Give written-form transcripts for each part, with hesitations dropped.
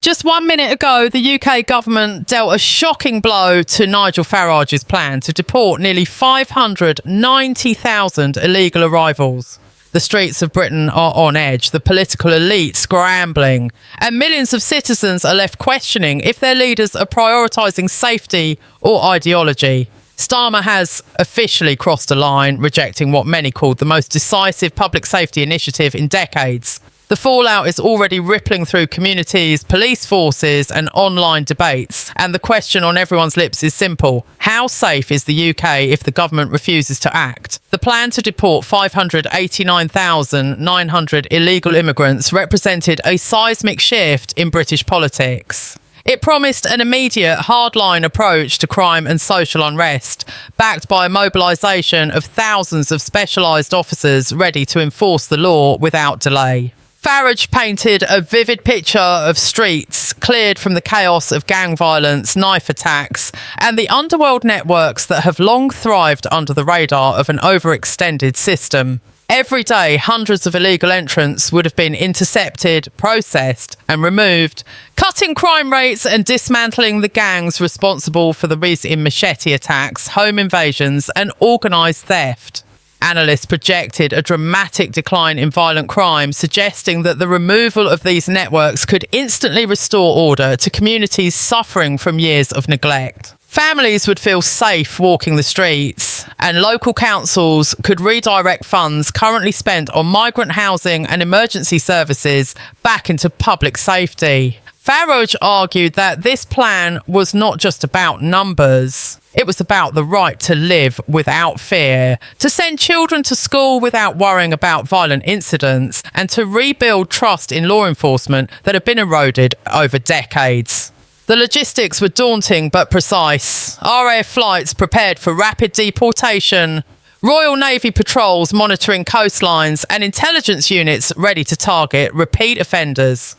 Just 1 minute ago, the UK government dealt a shocking blow to Nigel Farage's plan to deport nearly 590,000 illegal arrivals. The streets of Britain are on edge, the political elite scrambling, and millions of citizens are left questioning if their leaders are prioritising safety or ideology. Starmer has officially crossed a line, rejecting what many called the most decisive public safety initiative in decades. The fallout is already rippling through communities, police forces and online debates. And the question on everyone's lips is simple. How safe is the UK if the government refuses to act? The plan to deport 589,900 illegal immigrants represented a seismic shift in British politics. It promised an immediate hardline approach to crime and social unrest, backed by a mobilisation of thousands of specialised officers ready to enforce the law without delay. Farage painted a vivid picture of streets cleared from the chaos of gang violence, knife attacks, and the underworld networks that have long thrived under the radar of an overextended system. Every day, hundreds of illegal entrants would have been intercepted, processed and removed, cutting crime rates and dismantling the gangs responsible for the recent machete attacks, home invasions and organised theft. Analysts projected a dramatic decline in violent crime, suggesting that the removal of these networks could instantly restore order to communities suffering from years of neglect. Families would feel safe walking the streets, and local councils could redirect funds currently spent on migrant housing and emergency services back into public safety. Farage argued that this plan was not just about numbers. It was about the right to live without fear, to send children to school without worrying about violent incidents, and to rebuild trust in law enforcement that had been eroded over decades. The logistics were daunting but precise. RAF flights prepared for rapid deportation, Royal Navy patrols monitoring coastlines, and intelligence units ready to target repeat offenders.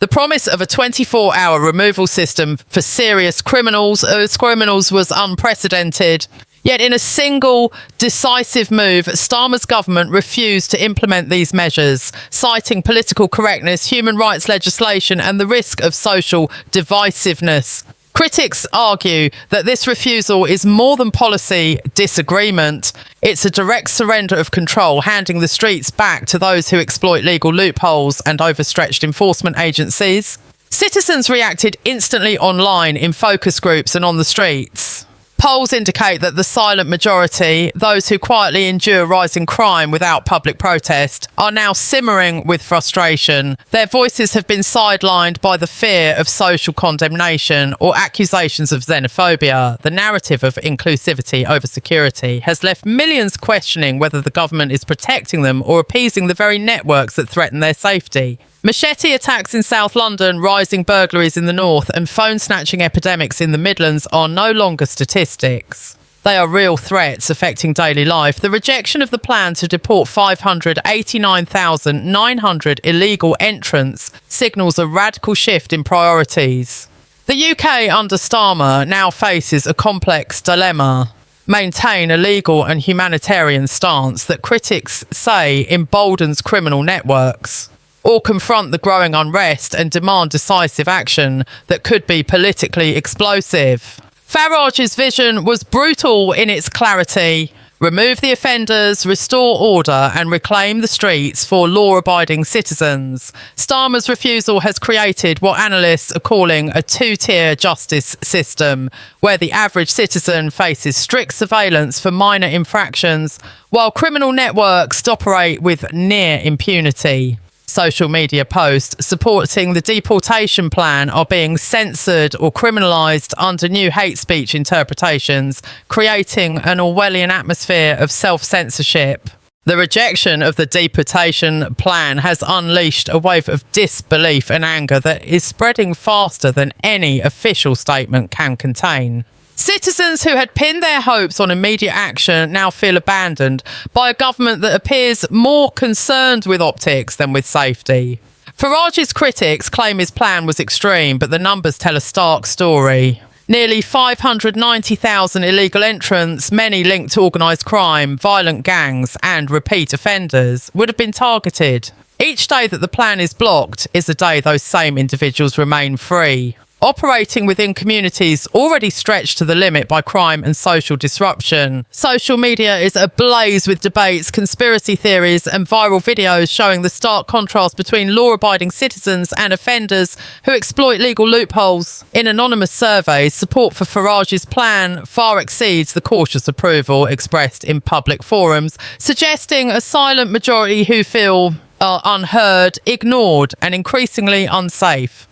The promise of a 24-hour removal system for serious criminals was unprecedented. Yet in a single, decisive move, Starmer's government refused to implement these measures, citing political correctness, human rights legislation and the risk of social divisiveness. Critics argue that this refusal is more than policy disagreement. It's a direct surrender of control, handing the streets back to those who exploit legal loopholes and overstretched enforcement agencies. Citizens reacted instantly online, in focus groups and on the streets. Polls indicate that the silent majority, those who quietly endure rising crime without public protest, are now simmering with frustration. Their voices have been sidelined by the fear of social condemnation or accusations of xenophobia. The narrative of inclusivity over security has left millions questioning whether the government is protecting them or appeasing the very networks that threaten their safety. Machete attacks in South London, rising burglaries in the north, and phone-snatching epidemics in the Midlands are no longer statistics. They are real threats affecting daily life. The rejection of the plan to deport 589,900 illegal entrants signals a radical shift in priorities. The UK under Starmer now faces a complex dilemma. Maintain a legal and humanitarian stance that critics say emboldens criminal networks, or confront the growing unrest and demand decisive action that could be politically explosive. Farage's vision was brutal in its clarity. Remove the offenders, restore order and reclaim the streets for law-abiding citizens. Starmer's refusal has created what analysts are calling a two-tier justice system, where the average citizen faces strict surveillance for minor infractions, while criminal networks operate with near impunity. Social media posts supporting the deportation plan are being censored or criminalised under new hate speech interpretations, creating an Orwellian atmosphere of self-censorship. The rejection of the deportation plan has unleashed a wave of disbelief and anger that is spreading faster than any official statement can contain. Citizens who had pinned their hopes on immediate action now feel abandoned by a government that appears more concerned with optics than with safety. Farage's critics claim his plan was extreme, but the numbers tell a stark story. Nearly 590,000 illegal entrants, many linked to organised crime, violent gangs and repeat offenders, would have been targeted. Each day that the plan is blocked is a day those same individuals remain free, operating within communities already stretched to the limit by crime and social disruption. Social media is ablaze with debates, conspiracy theories, and viral videos showing the stark contrast between law-abiding citizens and offenders who exploit legal loopholes. In anonymous surveys, support for Farage's plan far exceeds the cautious approval expressed in public forums, suggesting a silent majority who feel unheard, ignored, and increasingly unsafe.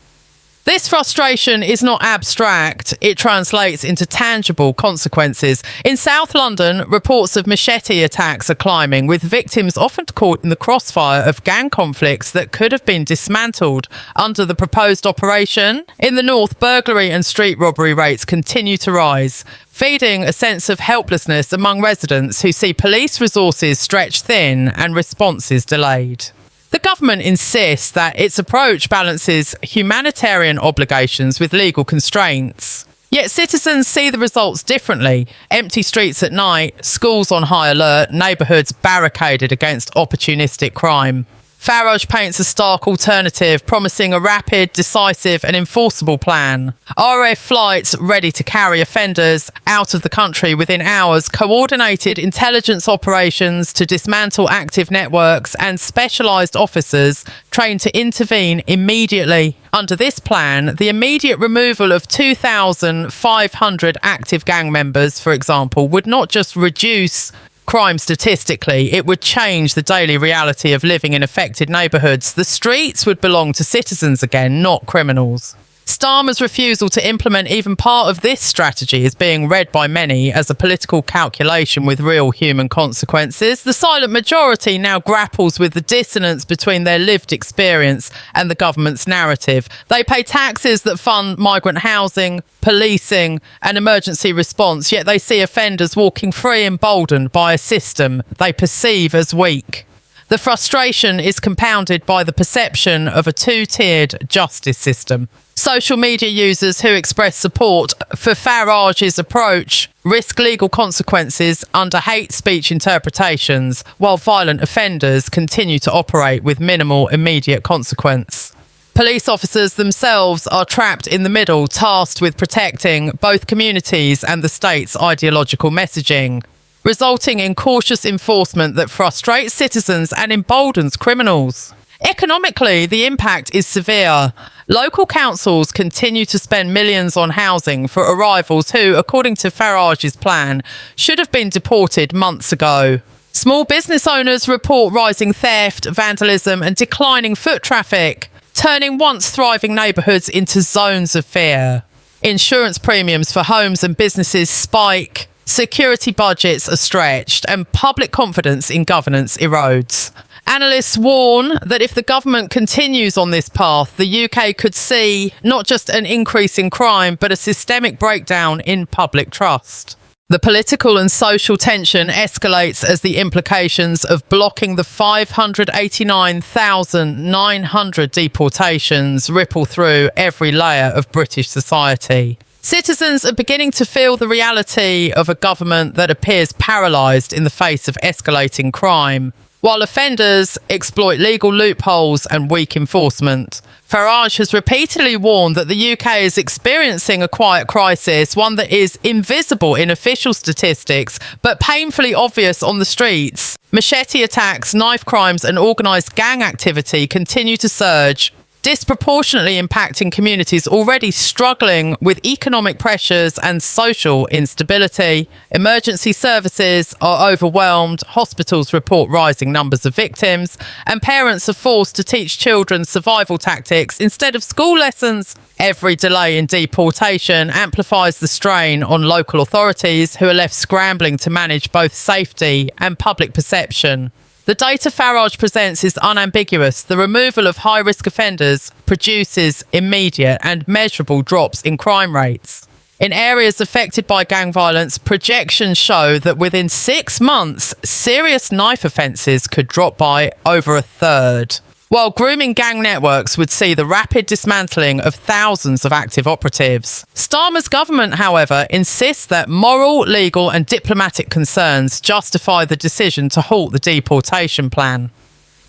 This frustration is not abstract, it translates into tangible consequences. In South London, reports of machete attacks are climbing, with victims often caught in the crossfire of gang conflicts that could have been dismantled under the proposed operation. In the north, burglary and street robbery rates continue to rise, feeding a sense of helplessness among residents who see police resources stretched thin and responses delayed. The government insists that its approach balances humanitarian obligations with legal constraints. Yet citizens see the results differently. Empty streets at night, schools on high alert, neighbourhoods barricaded against opportunistic crime. Farage paints a stark alternative, promising a rapid, decisive and enforceable plan. RAF flights ready to carry offenders out of the country within hours, coordinated intelligence operations to dismantle active networks, and specialised officers trained to intervene immediately. Under this plan, the immediate removal of 2,500 active gang members, for example, would not just reduce crime statistically, it would change the daily reality of living in affected neighbourhoods. The streets would belong to citizens again, not criminals. Starmer's refusal to implement even part of this strategy is being read by many as a political calculation with real human consequences. The silent majority now grapples with the dissonance between their lived experience and the government's narrative. They pay taxes that fund migrant housing, policing and emergency response, yet they see offenders walking free, emboldened by a system they perceive as weak. The frustration is compounded by the perception of a two-tiered justice system. Social media users who express support for Farage's approach risk legal consequences under hate speech interpretations, while violent offenders continue to operate with minimal immediate consequence. Police officers themselves are trapped in the middle, tasked with protecting both communities and the state's ideological messaging, resulting in cautious enforcement that frustrates citizens and emboldens criminals. Economically, the impact is severe. Local councils continue to spend millions on housing for arrivals who, according to Farage's plan, should have been deported months ago. Small business owners report rising theft, vandalism and declining foot traffic, turning once thriving neighbourhoods into zones of fear. Insurance premiums for homes and businesses spike, security budgets are stretched, and public confidence in governance erodes. Analysts warn that if the government continues on this path, the UK could see not just an increase in crime, but a systemic breakdown in public trust. The political and social tension escalates as the implications of blocking the 589,900 deportations ripple through every layer of British society. Citizens are beginning to feel the reality of a government that appears paralysed in the face of escalating crime, while offenders exploit legal loopholes and weak enforcement. Farage has repeatedly warned that the UK is experiencing a quiet crisis, one that is invisible in official statistics, but painfully obvious on the streets. Machete attacks, knife crimes and organised gang activity continue to surge, disproportionately impacting communities already struggling with economic pressures and social instability. Emergency services are overwhelmed, hospitals report rising numbers of victims, and parents are forced to teach children survival tactics instead of school lessons. Every delay in deportation amplifies the strain on local authorities, who are left scrambling to manage both safety and public perception. The data Farage presents is unambiguous. The removal of high-risk offenders produces immediate and measurable drops in crime rates. In areas affected by gang violence, projections show that within 6 months, serious knife offences could drop by over a third, while grooming gang networks would see the rapid dismantling of thousands of active operatives. Starmer's government, however, insists that moral, legal and diplomatic concerns justify the decision to halt the deportation plan.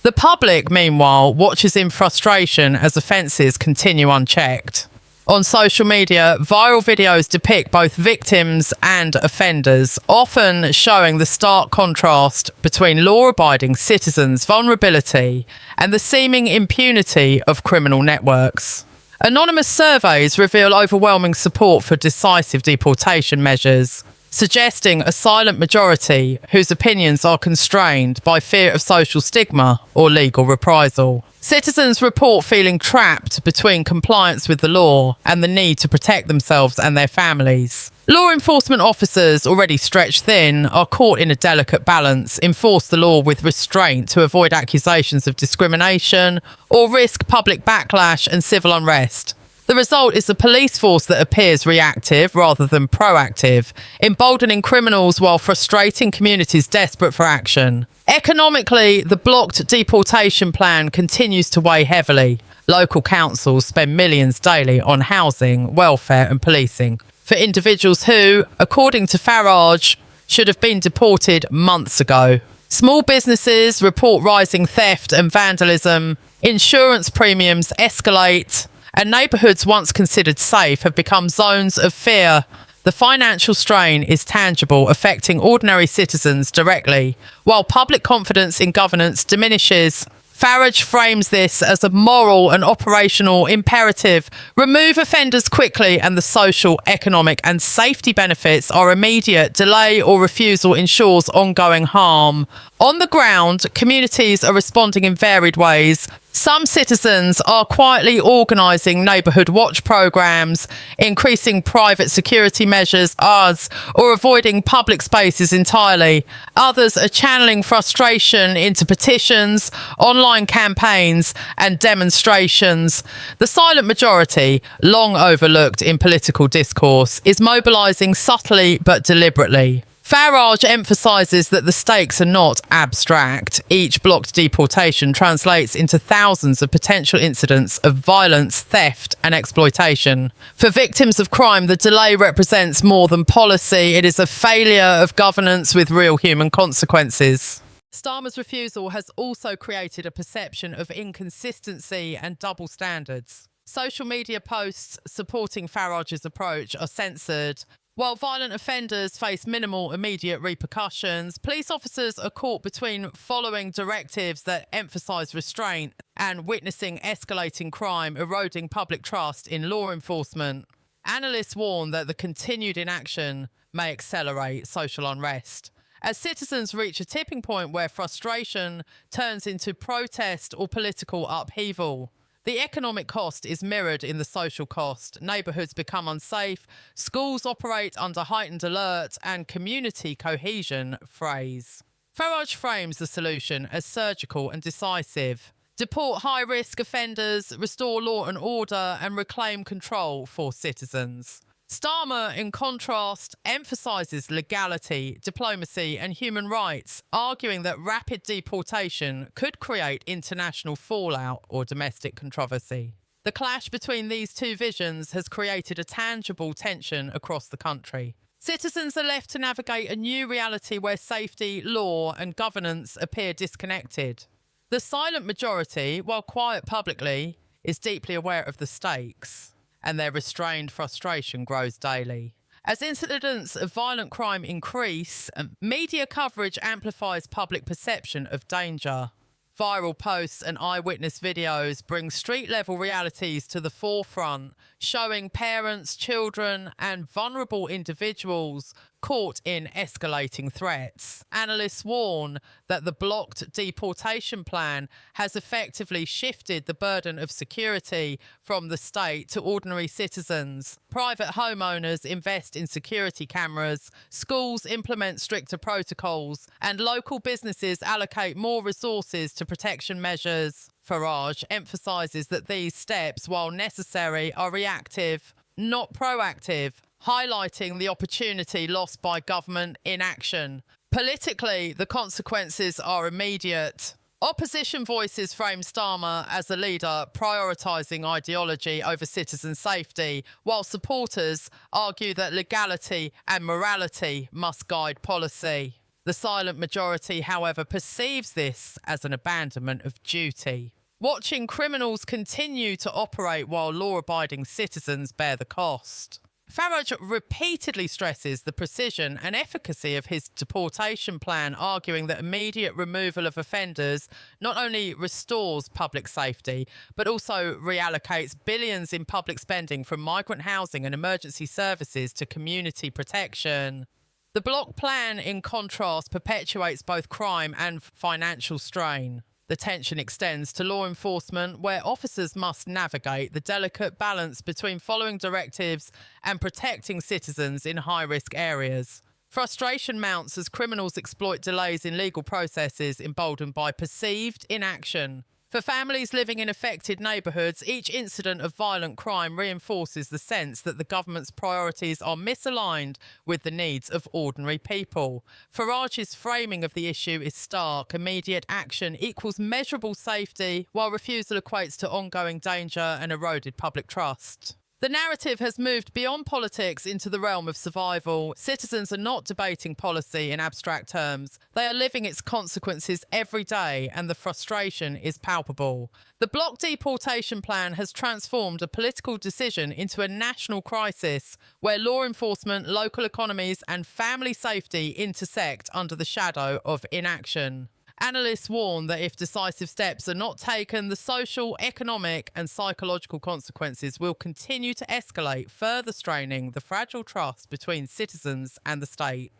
The public, meanwhile, watches in frustration as offences continue unchecked. On social media, viral videos depict both victims and offenders, often showing the stark contrast between law-abiding citizens' vulnerability and the seeming impunity of criminal networks. Anonymous surveys reveal overwhelming support for decisive deportation measures, suggesting a silent majority whose opinions are constrained by fear of social stigma or legal reprisal. Citizens report feeling trapped between compliance with the law and the need to protect themselves and their families. Law enforcement officers, already stretched thin, are caught in a delicate balance, enforce the law with restraint to avoid accusations of discrimination or risk public backlash and civil unrest. The result is a police force that appears reactive rather than proactive, emboldening criminals while frustrating communities desperate for action. Economically, the blocked deportation plan continues to weigh heavily. Local councils spend millions daily on housing, welfare and policing for individuals who, according to Farage, should have been deported months ago. Small businesses report rising theft and vandalism. Insurance premiums escalate. And neighbourhoods once considered safe have become zones of fear. The financial strain is tangible, affecting ordinary citizens directly, while public confidence in governance diminishes. Farage frames this as a moral and operational imperative. Remove offenders quickly and the social, economic and safety benefits are immediate. Delay or refusal ensures ongoing harm. On the ground, communities are responding in varied ways. Some citizens are quietly organising neighbourhood watch programmes, increasing private security measures, or avoiding public spaces entirely. Others are channeling frustration into petitions, online campaigns and demonstrations. The silent majority, long overlooked in political discourse, is mobilising subtly but deliberately. Farage emphasises that the stakes are not abstract. Each blocked deportation translates into thousands of potential incidents of violence, theft and exploitation. For victims of crime, the delay represents more than policy. It is a failure of governance with real human consequences. Starmer's refusal has also created a perception of inconsistency and double standards. Social media posts supporting Farage's approach are censored. While violent offenders face minimal immediate repercussions, police officers are caught between following directives that emphasise restraint and witnessing escalating crime, eroding public trust in law enforcement. Analysts warn that the continued inaction may accelerate social unrest, as citizens reach a tipping point where frustration turns into protest or political upheaval. The economic cost is mirrored in the social cost. Neighbourhoods become unsafe, schools operate under heightened alert, and community cohesion frays. Farage frames the solution as surgical and decisive. Deport high-risk offenders, restore law and order, and reclaim control for citizens. Starmer, in contrast, emphasises legality, diplomacy and human rights, arguing that rapid deportation could create international fallout or domestic controversy. The clash between these two visions has created a tangible tension across the country. Citizens are left to navigate a new reality where safety, law and governance appear disconnected. The silent majority, while quiet publicly, is deeply aware of the stakes, and their restrained frustration grows daily. As incidents of violent crime increase, media coverage amplifies public perception of danger. Viral posts and eyewitness videos bring street-level realities to the forefront, showing parents, children and vulnerable individuals caught in escalating threats. Analysts warn that the blocked deportation plan has effectively shifted the burden of security from the state to ordinary citizens. Private homeowners invest in security cameras, schools implement stricter protocols, and local businesses allocate more resources to protection measures. Farage emphasises that these steps, while necessary, are reactive, not proactive, highlighting the opportunity lost by government inaction. Politically, the consequences are immediate. Opposition voices frame Starmer as a leader prioritising ideology over citizen safety, while supporters argue that legality and morality must guide policy. The silent majority, however, perceives this as an abandonment of duty, watching criminals continue to operate while law-abiding citizens bear the cost. Farage repeatedly stresses the precision and efficacy of his deportation plan, arguing that immediate removal of offenders not only restores public safety, but also reallocates billions in public spending from migrant housing and emergency services to community protection. The bloc plan, in contrast, perpetuates both crime and financial strain. The tension extends to law enforcement, where officers must navigate the delicate balance between following directives and protecting citizens in high-risk areas. Frustration mounts as criminals exploit delays in legal processes, emboldened by perceived inaction. For families living in affected neighbourhoods, each incident of violent crime reinforces the sense that the government's priorities are misaligned with the needs of ordinary people. Farage's framing of the issue is stark. Immediate action equals measurable safety, while refusal equates to ongoing danger and eroded public trust. The narrative has moved beyond politics into the realm of survival. Citizens are not debating policy in abstract terms. They are living its consequences every day, and the frustration is palpable. The bloc deportation plan has transformed a political decision into a national crisis, where law enforcement, local economies, and family safety intersect under the shadow of inaction. Analysts warn that if decisive steps are not taken, the social, economic and psychological consequences will continue to escalate, further straining the fragile trust between citizens and the state.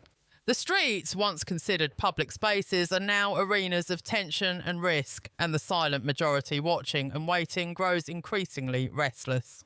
The streets, once considered public spaces, are now arenas of tension and risk, and the silent majority watching and waiting grows increasingly restless.